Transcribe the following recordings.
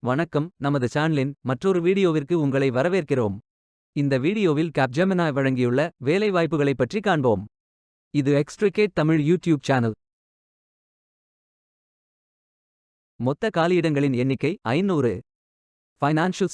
வணக்கம், நமது சேனலின் மற்றொரு வீடியோவிற்கு உங்களை வரவேற்கிறோம். இந்த வீடியோவில் கேப்ஜெமினி வழங்கியுள்ள வேலைவாய்ப்புகளைப் பற்றி காண்போம். இது எக்ஸ்ட்ரிகேட் தமிழ் யூடியூப் சேனல். மொத்த காலியிடங்களின் எண்ணிக்கை 500. Financial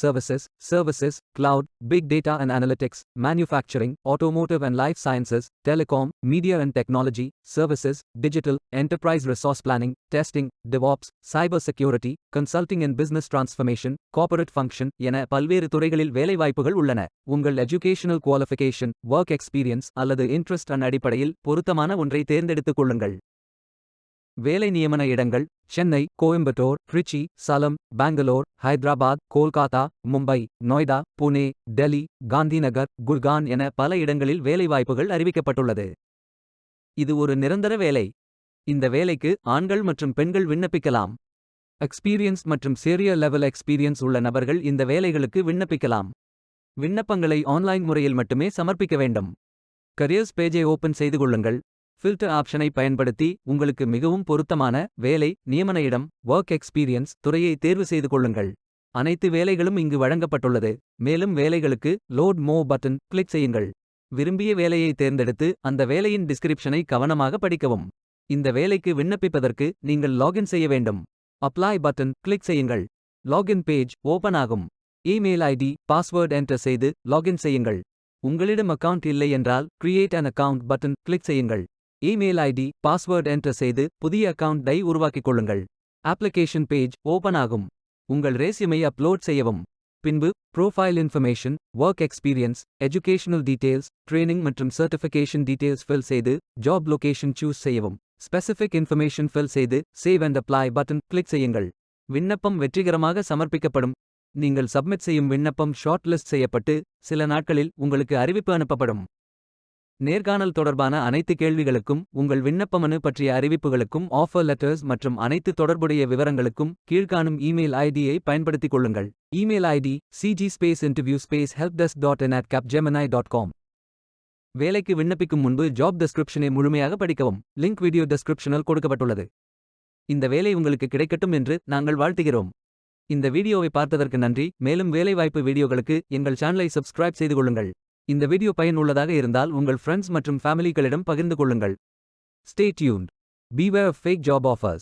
services, cloud, big data and analytics, manufacturing, automotive and life sciences, telecom, media and technology, services, digital, enterprise resource planning, testing, DevOps, cyber security, consulting and business transformation, corporate function என பல்வேறு துறைகளில் வேலைவாய்ப்புகள் உள்ளன. உங்கள் educational qualification, work experience அல்லது interest அடிப்படையில் பொருத்தமான ஒன்றை தேர்ந்தெடுத்துக் கொள்ளுங்கள். வேலை நியமன இடங்கள் சென்னை, கோயம்புத்தூர், ட்ரிச்சி, சலம், பெங்களூர், ஹைதராபாத், கோல்காத்தா, மும்பை, நொய்டா, புனே, டெல்லி, காந்திநகர், குர்கான் என பல இடங்களில் வேலைவாய்ப்புகள் அறிவிக்கப்பட்டுள்ளது. இது ஒரு நிரந்தர வேலை. இந்த வேலைக்கு ஆண்கள் மற்றும் பெண்கள் விண்ணப்பிக்கலாம். எக்ஸ்பீரியன்ஸ் மற்றும் சீனியர் லெவல் எக்ஸ்பீரியன்ஸ் உள்ள நபர்கள் இந்த வேலைகளுக்கு விண்ணப்பிக்கலாம். விண்ணப்பங்களை ஆன்லைன் முறையில் மட்டுமே சமர்ப்பிக்க வேண்டும். கரியர்ஸ் பேஜை ஓபன் செய்து கொள்ளுங்கள். ஃபில்டர் ஆப்ஷனை பயன்படுத்தி உங்களுக்கு மிகவும் பொருத்தமான வேலை, நியமன இடம், ஒர்க் எக்ஸ்பீரியன்ஸ் துறையை தேர்வு செய்து கொள்ளுங்கள். அனைத்து வேலைகளும் இங்கு வழங்கப்பட்டுள்ளது. மேலும் வேலைகளுக்கு லோட் மோ பட்டன் கிளிக் செய்யுங்கள். விரும்பிய வேலையை தேர்ந்தெடுத்து அந்த வேலையின் டிஸ்கிரிப்ஷனை கவனமாக படிக்கவும். இந்த வேலைக்கு விண்ணப்பிப்பதற்கு நீங்கள் லாகின் செய்ய வேண்டும். அப்ளை பட்டன் கிளிக் செய்யுங்கள். லாகின் பேஜ் ஓபன் ஆகும். இமெயில் ஐடி, பாஸ்வேர்ட் என்டர் செய்து லாகின் செய்யுங்கள். உங்களிடம் அக்கவுண்ட் இல்லை என்றால் create an account button click செய்யுங்கள். இமெயில் ஐடி, பாஸ்வேர்ட் என்டர் செய்து புதிய அக்கவுண்டை உருவாக்கிக் கொள்ளுங்கள். அப்ளிகேஷன் பேஜ் ஓபன் ஆகும். உங்கள் ரெஸ்யூமை அப்லோட் செய்யவும். பின்பு profile information, work experience, educational details, training மற்றும் சர்டிஃபிகேஷன் டீடைல்ஸ் ஃபில் செய்து ஜாப் லொகேஷன் சூஸ் செய்யவும். ஸ்பெசிஃபிக் இன்ஃபர்மேஷன் ஃபில் செய்து save and apply button click செய்யுங்கள். விண்ணப்பம் வெற்றிகரமாக சமர்ப்பிக்கப்படும். நீங்கள் சப்மிட் செய்யும் விண்ணப்பம் ஷார்ட் லிஸ்ட் செய்யப்பட்டு சில நாட்களில் உங்களுக்கு அறிவிப்பு அனுப்பப்படும். நேர்காணல் தொடர்பான அனைத்து கேள்விகளுக்கும், உங்கள் விண்ணப்பமனு பற்றிய அறிவிப்புகளுக்கும், ஆஃபர் லெட்டர்ஸ் மற்றும் அனைத்து தொடர்புடைய விவரங்களுக்கும் கீழ்காணும் இமெயில் ஐடியை பயன்படுத்திக் கொள்ளுங்கள். Email ID cg_interview_helpdesk.in@capgemini.com. வேலைக்கு விண்ணப்பிக்கும் முன்பு ஜாப் டெஸ்கிரிப்ஷனை முழுமையாக படிக்கவும். லிங்க் வீடியோ டெஸ்கிரிப்ஷனில் கொடுக்கப்பட்டுள்ளது. இந்த வேலை உங்களுக்கு கிடைக்கட்டும் என்று நாங்கள் வாழ்த்துகிறோம். இந்த வீடியோவை பார்த்ததற்கு நன்றி. மேலும் வேலைவாய்ப்பு வீடியோகளுக்கு எங்கள் சேனலை சப்ஸ்கிரைப் செய்து கொள்ளுங்கள். இந்த வீடியோ பயனுள்ளதாக இருந்தால் உங்கள் ஃப்ரெண்ட்ஸ் மற்றும் ஃபேமிலிகளிடம் பகிர்ந்து கொள்ளுங்கள். Stay tuned. Beware of fake job offers.